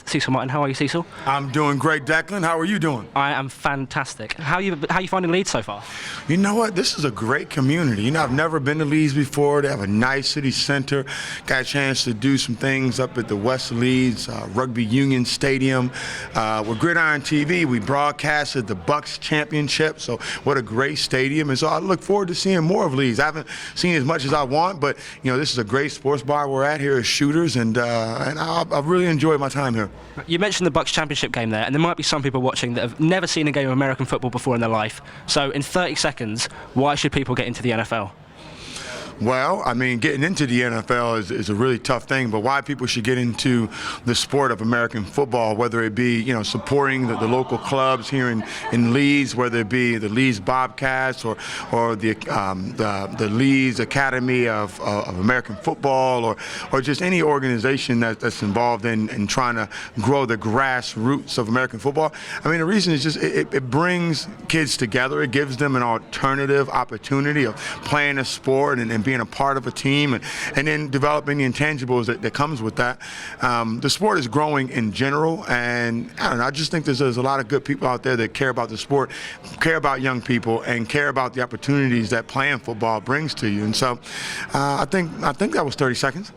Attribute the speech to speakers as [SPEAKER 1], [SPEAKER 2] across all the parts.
[SPEAKER 1] Cecil Martin. How are you, Cecil?
[SPEAKER 2] I'm doing great, Declan. How are you doing?
[SPEAKER 1] I am fantastic. How you finding Leeds so far?
[SPEAKER 2] You know what? This is a great community. You know, I've never been to Leeds before. They have a nice city center. Got a chance to do some things up at the West Leeds Rugby Union Stadium. With Gridiron TV, we broadcasted the Bucks Championship. So what a great stadium. And so I look forward to seeing more of Leeds. I haven't seen as much as I want, but you know, this is a great sports bar we're at here at Shooters, and I've really enjoyed my time here.
[SPEAKER 1] You mentioned the Bucks Championship game there, and there might be some people watching that have never seen a game of American football before in their life. So in 30 seconds, why should people get into the NFL?
[SPEAKER 2] Well, I mean, getting into the NFL is a really tough thing, but why people should get into the sport of American football, whether it be, you know, supporting the local clubs here in Leeds, whether it be the Leeds Bobcats or the Leeds Academy of American Football, or just any organization that's involved in trying to grow the grassroots of American football. I mean, the reason is just it brings kids together. It gives them an alternative opportunity of playing a sport and being a part of a team, and then developing the intangibles that comes with that. The sport is growing in general, and I don't know, I just think there's a lot of good people out there that care about the sport, care about young people, and care about the opportunities that playing football brings to you. And so I think that was 30 seconds.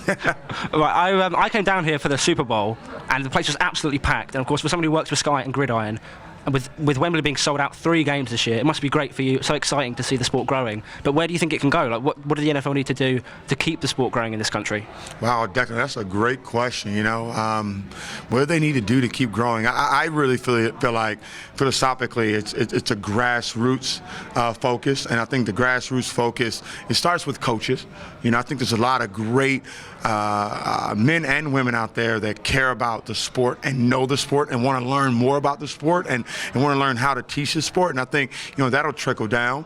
[SPEAKER 1] Right, I came down here for the Super Bowl, and the place was absolutely packed. And of course, for somebody who works for Sky and Gridiron, and with Wembley being sold out 3 games this year, it must be great for you. It's so exciting to see the sport growing. But where do you think it can go? Like, what do the NFL need to do to keep the sport growing in this country?
[SPEAKER 2] Wow, Declan, that's a great question. You know, what do they need to do to keep growing? I really feel like philosophically, it's a grassroots focus, and I think the grassroots focus, it starts with coaches. You know, I think there's a lot of great men and women out there that care about the sport and know the sport and want to learn more about the sport and want to learn how to teach the sport. And I think, you know, that'll trickle down.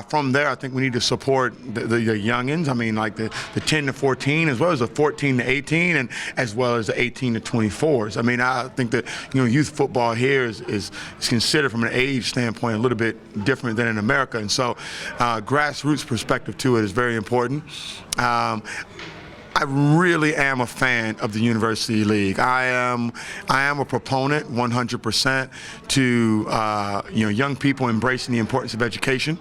[SPEAKER 2] From there, I think we need to support the youngins. I mean, like the 10 to 14, as well as the 14 to 18, and as well as the 18 to 24s. I mean, I think that, you know, youth football here is considered from an age standpoint a little bit different than in America. And so grassroots perspective to it is very important. I really am a fan of the University League. I am a proponent 100% to you know, young people embracing the importance of education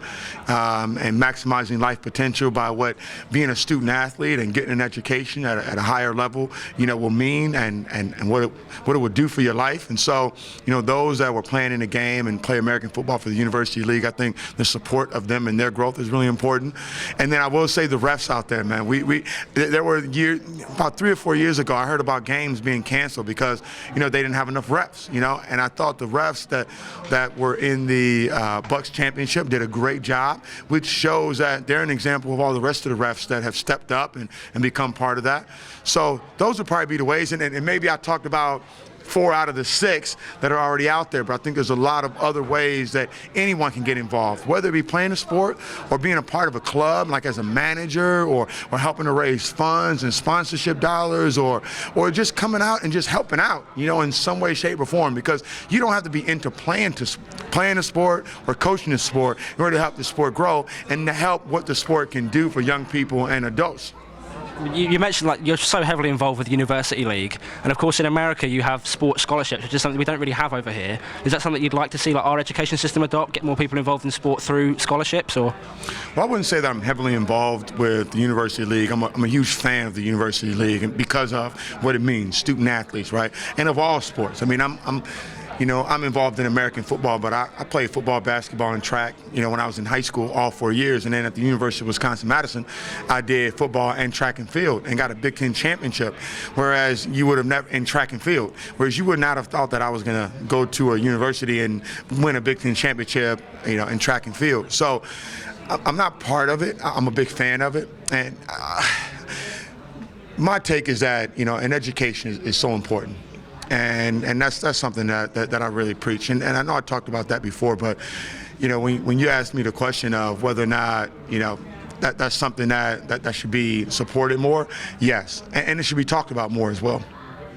[SPEAKER 2] and maximizing life potential by what being a student athlete and getting an education at a higher level, you know, will mean, and what it would do for your life. And so, you know, those that were playing in the game and play American football for the University League, I think the support of them and their growth is really important. And then I will say the refs out there, man. There were about 3 or 4 years ago, I heard about games being canceled because, you know, they didn't have enough refs, you know, and I thought the refs that were in the Bucks Championship did a great job, which shows that they're an example of all the rest of the refs that have stepped up and become part of that. So those would probably be the ways, and maybe I talked about 4 out of the 6 that are already out there, but I think there's a lot of other ways that anyone can get involved, whether it be playing a sport or being a part of a club, like as a manager, or helping to raise funds and sponsorship dollars, or just coming out and just helping out, you know, in some way, shape, or form, because you don't have to be into playing a sport or coaching a sport in order to help the sport grow and to help what the sport can do for young people and adults.
[SPEAKER 1] You mentioned, like, you're so heavily involved with the University League, and of course in America you have sports scholarships, which is something we don't really have over here. Is that something you'd like to see, like, our education system adopt, get more people involved in sport through scholarships, or?
[SPEAKER 2] Well, I wouldn't say that I'm heavily involved with the University League. I'm a huge fan of the University League, and because of what it means, student athletes, right, and of all sports. I mean, you know, I'm involved in American football, but I played football, basketball, and track, you know, when I was in high school, all 4 years. And then at the University of Wisconsin-Madison, I did football and track and field and got a Big Ten championship, whereas you would have never, in track and field, whereas you would not have thought that I was going to go to a university and win a Big Ten championship, you know, in track and field. So I'm not part of it. I'm a big fan of it. And my take is that, you know, an education is so important. And that's something that I really preach. And I know I talked about that before, but, you know, when you asked me the question of whether or not, you know, that's something that should be supported more, yes. And it should be talked about more as well.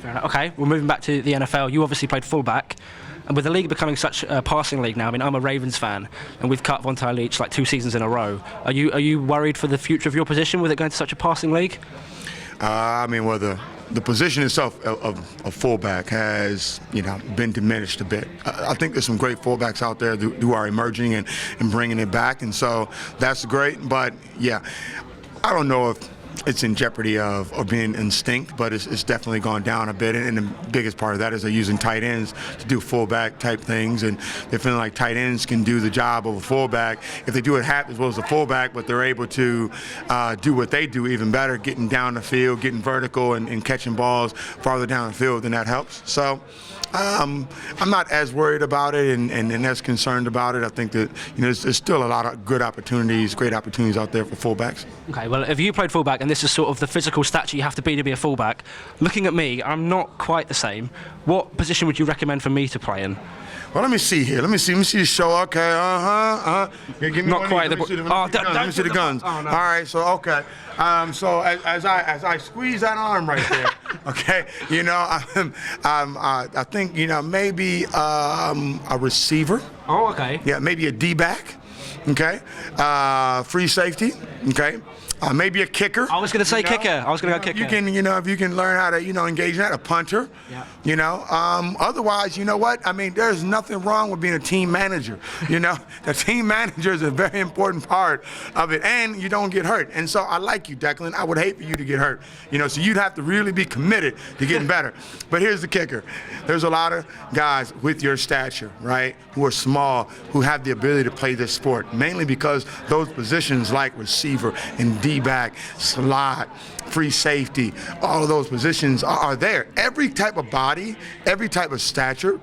[SPEAKER 1] Okay, we're moving back to the NFL. You obviously played fullback. And with the league becoming such a passing league now, I mean, I'm a Ravens fan, and we've cut Von Leach like 2 seasons in a row. Are you worried for the future of your position with it going to such a passing league?
[SPEAKER 2] I mean, well, the position itself of fullback has, been diminished a bit. I think there's some great fullbacks out there who are emerging and bringing it back, and so that's great. But yeah, I don't know if it's in jeopardy of being extinct, but it's definitely gone down a bit. And the biggest part of that is they're using tight ends to do fullback type things, and they're feeling like tight ends can do the job of a fullback if they do it half as well as a fullback, but they're able to do what they do even better, getting down the field, getting vertical, and catching balls farther down the field, and that helps. So I'm not as worried about it and as concerned about it. I think that there's still a lot of great opportunities out there for fullbacks.
[SPEAKER 1] Okay, well, if you played fullback and this is sort of the physical stature you have to be a fullback, looking at me, I'm not quite the same. What position would you recommend for me to play in?
[SPEAKER 2] Well, let me see here. Let me see the show. Okay, Here, give me
[SPEAKER 1] not quite.
[SPEAKER 2] Let me see the guns.
[SPEAKER 1] Oh, no.
[SPEAKER 2] All right, so okay. So as I squeeze that arm right there, okay, I think maybe a receiver.
[SPEAKER 1] Oh, okay.
[SPEAKER 2] Yeah, maybe a D-back. Okay, free safety. Okay. Maybe a kicker.
[SPEAKER 1] I was going to say kicker. I was going to go kicker.
[SPEAKER 2] You can, if you can learn how to, engage in that, a punter.
[SPEAKER 1] Yeah.
[SPEAKER 2] Otherwise, you know what? I mean, there's nothing wrong with being a team manager. The team manager is a very important part of it, and you don't get hurt. And so I like you, Declan. I would hate for you to get hurt. So you'd have to really be committed to getting better. But here's the kicker. There's a lot of guys with your stature, right, who are small, who have the ability to play this sport, mainly because those positions like receiver and D-back, slot, free safety, all of those positions are there. Every type of body, every type of stature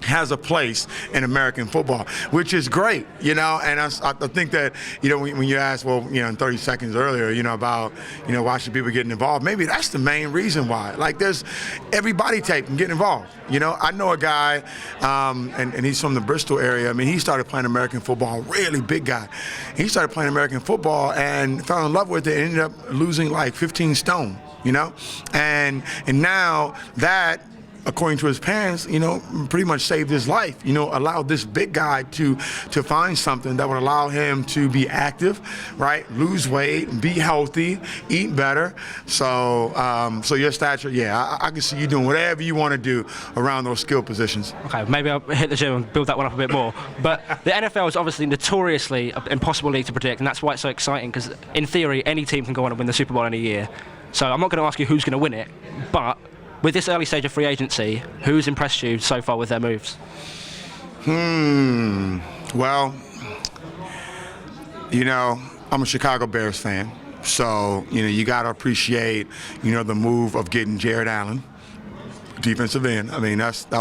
[SPEAKER 2] has a place in American football, which is great, and I think that, when you asked, well, in 30 seconds earlier, about, why should people get involved, maybe that's the main reason why. Like, there's every body type can get involved. I know a guy, and he's from the Bristol area. I mean, he started playing American football, really big guy. He started playing American football and fell in love with it, and ended up losing like 15 stone, and now that, according to his parents, pretty much saved his life, allowed this big guy to find something that would allow him to be active, right, lose weight, be healthy, eat better. So your stature, yeah, I can see you doing whatever you want to do around those skill positions.
[SPEAKER 1] Okay, maybe I'll hit the gym and build that one up a bit more. But the NFL is obviously notoriously an impossible league to predict, and that's why it's so exciting, because in theory, any team can go on and win the Super Bowl in a year. So I'm not going to ask you who's going to win it, but with this early stage of free agency, who's impressed you so far with their moves?
[SPEAKER 2] Well, I'm a Chicago Bears fan, so you got to appreciate the move of getting Jared Allen, defensive end. I mean, that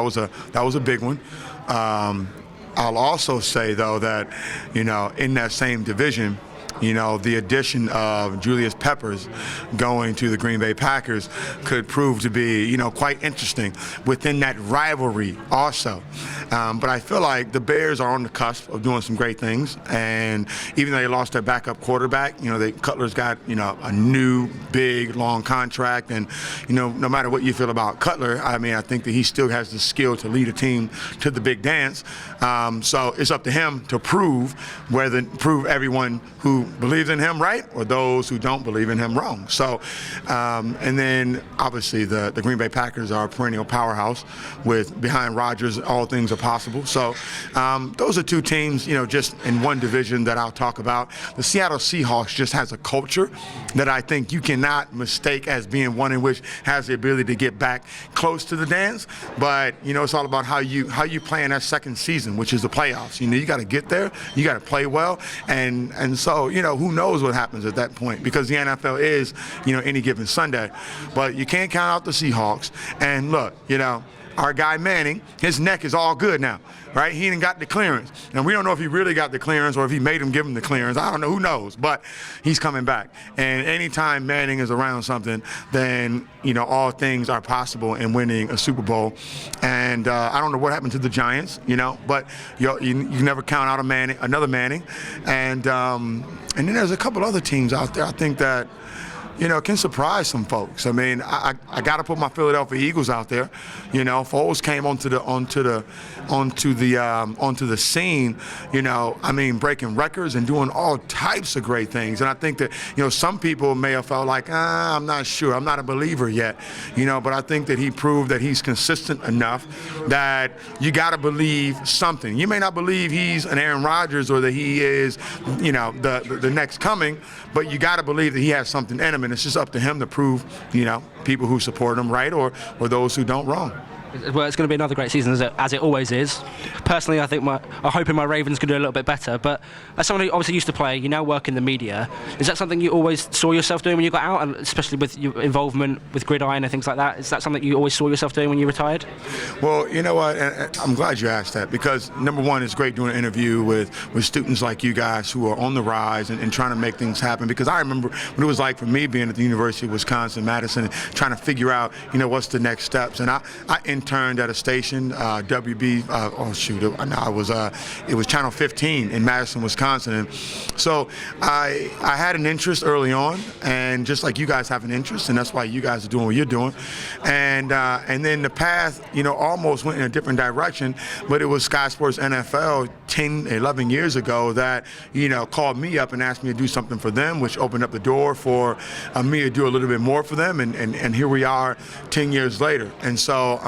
[SPEAKER 2] was a big one. I'll also say though that in that same division, the addition of Julius Peppers going to the Green Bay Packers could prove to be, quite interesting within that rivalry also. But I feel like the Bears are on the cusp of doing some great things. And even though they lost their backup quarterback, Cutler's got, a new, big, long contract. And, no matter what you feel about Cutler, I mean, I think that he still has the skill to lead a team to the big dance. So it's up to him to prove everyone who believes in him right, or those who don't believe in him wrong. So, and then obviously the Green Bay Packers are a perennial powerhouse with behind Rodgers, all things are possible. So those are two teams, just in one division that I'll talk about. The Seattle Seahawks just has a culture that I think you cannot mistake as being one in which has the ability to get back close to the dance. But, it's all about how you play in that second season, which is the playoffs. You got to get there, you got to play well, and so, who knows what happens at that point, because the NFL is, any given Sunday. But you can't count out the Seahawks. And look, our guy Manning, his neck is all good now, right? He didn't got the clearance. And we don't know if he really got the clearance or if he made him give him the clearance. I don't know, who knows? But he's coming back. And anytime Manning is around something, then, all things are possible in winning a Super Bowl. And I don't know what happened to the Giants, but you never count out another Manning. And then there's a couple other teams out there. I think that, can surprise some folks. I mean, I got to put my Philadelphia Eagles out there. Foles came onto the scene. I mean, breaking records and doing all types of great things. And I think that some people may have felt like, I'm not sure, I'm not a believer yet. But I think that he proved that he's consistent enough that you got to believe something. You may not believe he's an Aaron Rodgers or that he is, the next coming, but you got to believe that he has something in him, and it's just up to him to prove, people who support him right or those who don't wrong.
[SPEAKER 1] Well, it's going to be another great season, as it always is. Personally, I'm hoping my Ravens can do a little bit better. But as someone who obviously used to play, you now work in the media. Is that something you always saw yourself doing when you got out, and especially with your involvement with Gridiron and things like that? Is that something you always saw yourself doing when you retired?
[SPEAKER 2] Well, you know what? And I'm glad you asked that, because number one, it's great doing an interview with students like you guys who are on the rise and trying to make things happen. Because I remember what it was like for me being at the University of Wisconsin-Madison and trying to figure out, what's the next steps. And I interned at a station, WB. It was Channel 15 in Madison, Wisconsin. And so I had an interest early on, and just like you guys have an interest, and that's why you guys are doing what you're doing. And then the path, almost went in a different direction. But it was Sky Sports NFL 10, 11 years ago that called me up and asked me to do something for them, which opened up the door for me to do a little bit more for them. And here we are 10 years later. And so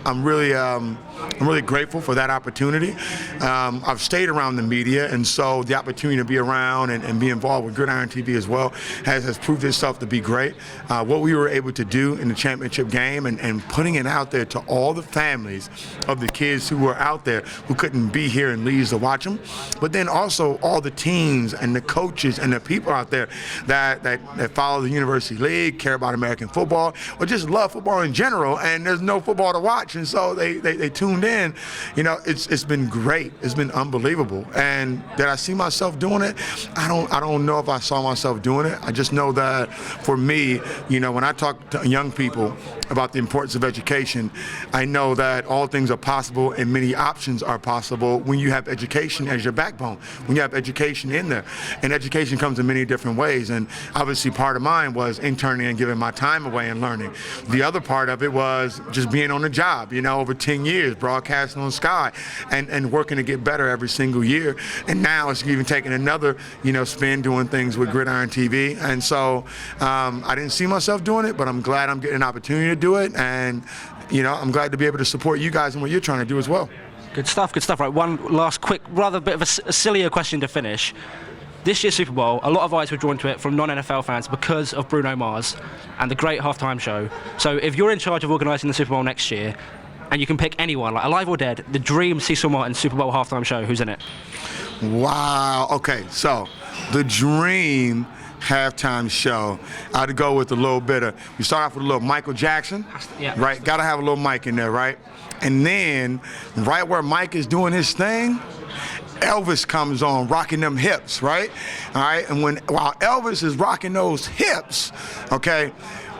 [SPEAKER 2] I'm really grateful for that opportunity. I've stayed around the media, and so the opportunity to be around and be involved with Gridiron TV as well has proved itself to be great. What we were able to do in the championship game and putting it out there to all the families of the kids who were out there who couldn't be here in Leeds to watch them, but then also all the teams and the coaches and the people out there that follow the University League, care about American football, or just love football in general, and there's no football to watch. And so they tuned in. It's been great. It's been unbelievable. And did I see myself doing it? I don't know if I saw myself doing it. I just know that for me, when I talk to young people about the importance of education, I know that all things are possible and many options are possible when you have education as your backbone, when you have education in there. And education comes in many different ways. And obviously part of mine was interning and giving my time away and learning. The other part of it was just being on the job, over 10 years, broadcasting on Sky and working to get better every single year. And now it's even taking another, spin doing things with Gridiron TV. And so I didn't see myself doing it, but I'm glad I'm getting an opportunity to do it. And, I'm glad to be able to support you guys in what you're trying to do as well.
[SPEAKER 1] Good stuff. Right, one last quick, rather bit of a sillier question to finish. This year's Super Bowl, a lot of eyes were drawn to it from non-NFL fans because of Bruno Mars and the great halftime show. So if you're in charge of organising the Super Bowl next year, and you can pick anyone, like alive or dead, the dream Cecil Martin Super Bowl halftime show, who's in it?
[SPEAKER 2] Wow. Okay, so the dream halftime show, I'd go with a little bit of, we start off with a little Michael Jackson, right? Got to have a little Mike in there, right? And then right where Mike is doing his thing, Elvis comes on rocking them hips, right? All right, and while Elvis is rocking those hips, okay,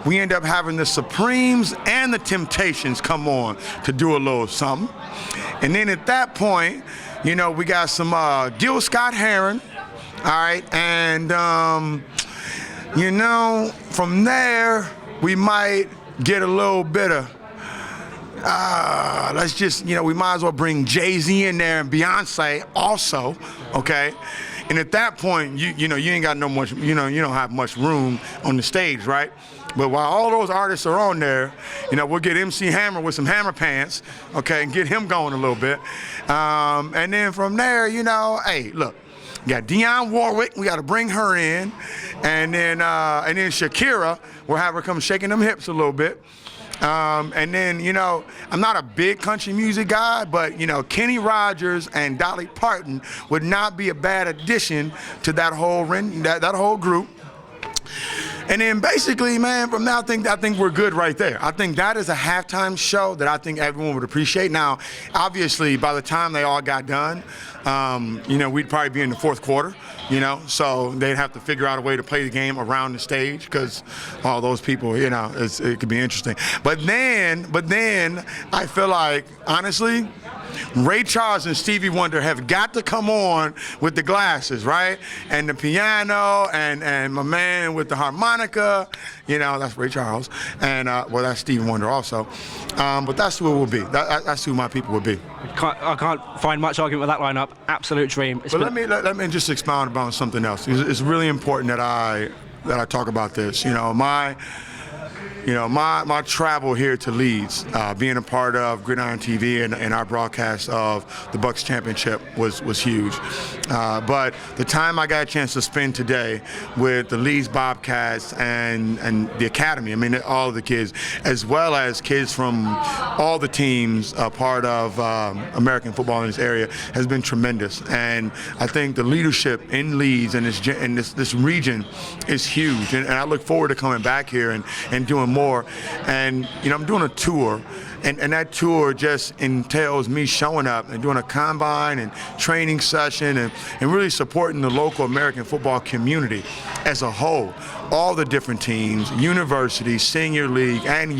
[SPEAKER 2] we end up having the Supremes and the Temptations come on to do a little something. And then at that point, we got some Gil Scott-Heron, all right? And, from there, we might get a little bit of, let's just, we might as well bring Jay-Z in there and Beyonce also, okay? And at that point, you ain't got no much, you don't have much room on the stage, right? But while all those artists are on there, we'll get MC Hammer with some Hammer Pants, okay, and get him going a little bit. And then from there, hey, look, we got Dionne Warwick, we got to bring her in. And then Shakira, we'll have her come shaking them hips a little bit. And then, I'm not a big country music guy, but, Kenny Rogers and Dolly Parton would not be a bad addition to that whole group. And then basically, man, from now, I think we're good right there. I think that is a halftime show that I think everyone would appreciate. Now, obviously, by the time they all got done, we'd probably be in the fourth quarter, so they'd have to figure out a way to play the game around the stage because all those people, it could be interesting. But then I feel like, honestly, Ray Charles and Stevie Wonder have got to come on with the glasses, right? And the piano, and my man with the harmonica, that's Ray Charles. And, that's Stevie Wonder also. But that's who it will be. That's who my people will be.
[SPEAKER 1] I can't find much argument with that lineup. Absolute dream.
[SPEAKER 2] But let me just expound upon something else. It's really important that I talk about this. My travel here to Leeds, being a part of Gridiron TV and our broadcast of the Bucks Championship was huge. But the time I got a chance to spend today with the Leeds Bobcats and the academy, all of the kids, as well as kids from all the teams part of American football in this area, has been tremendous. And I think the leadership in Leeds and this region is huge. And I look forward to coming back here and doing more. And I'm doing a tour, and that tour just entails me showing up and doing a combine and training session and really supporting the local American football community as a whole. All the different teams, university, senior league, and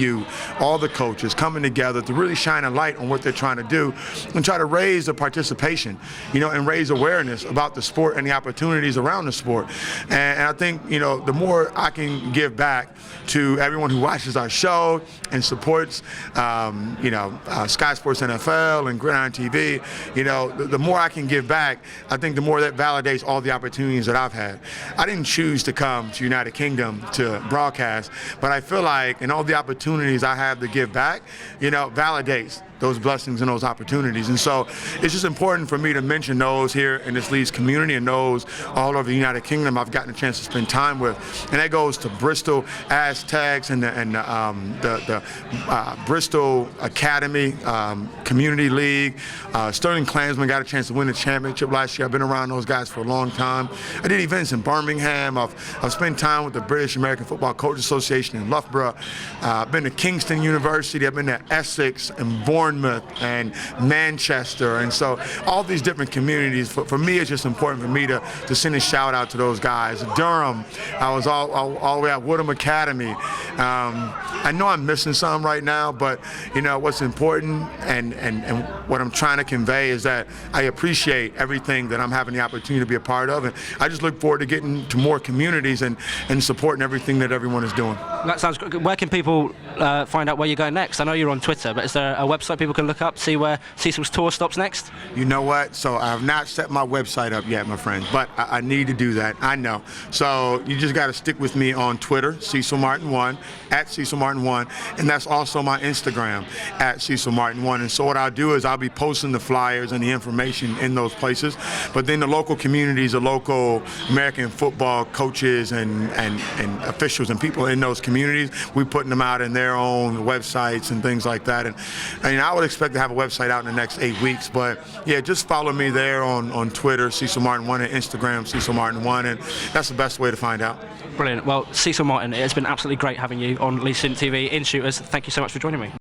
[SPEAKER 2] all the coaches coming together to really shine a light on what they're trying to do and try to raise the participation, and raise awareness about the sport and the opportunities around the sport. And I think, the more I can give back to everyone who watches our show and supports, Sky Sports NFL and Gridiron TV, the more I can give back, I think the more that validates all the opportunities that I've had. I didn't choose to come to United Kingdom to broadcast, but I feel like in all the opportunities I have to give back, validates those blessings and those opportunities. And so it's just important for me to mention those here in this Leeds community and those all over the United Kingdom I've gotten a chance to spend time with. And that goes to Bristol Aztecs and the Bristol Academy Community League. Sterling Klansman got a chance to win the championship last year. I've been around those guys for a long time. I did events in Birmingham. I've spent time with the British American Football Coaches Association in Loughborough. I've been to Kingston University. I've been to Essex and Bournemouth and Manchester, and so all these different communities. For me, it's just important for me to send a shout out to those guys. Durham, I was all the way at Woodham Academy. I know I'm missing some right now, but what's important and what I'm trying to convey is that I appreciate everything that I'm having the opportunity to be a part of, and I just look forward to getting to more communities and supporting everything that everyone is doing.
[SPEAKER 1] That sounds good. Where can people find out where you're going next? I know you're on Twitter, but is there a website people can look up, see where Cecil's tour stops next?
[SPEAKER 2] You know what? So I have not set my website up yet, my friends, but I need to do that. I know. So you just got to stick with me on Twitter, Cecil Martin 1, at Cecil Martin 1, and that's also my Instagram, at Cecil Martin 1. And so what I'll do is I'll be posting the flyers and the information in those places, but then the local communities, the local American football coaches and officials and people in those communities, we're putting them out in their own websites and things like that. And I would expect to have a website out in the next 8 weeks, but yeah, just follow me there on Twitter, Cecil Martin 1, and Instagram, Cecil Martin 1, and that's the best way to find out.
[SPEAKER 1] Brilliant. Well, Cecil Martin, it's been absolutely great having you on Leeds TV in Shooters. Thank you so much for joining me.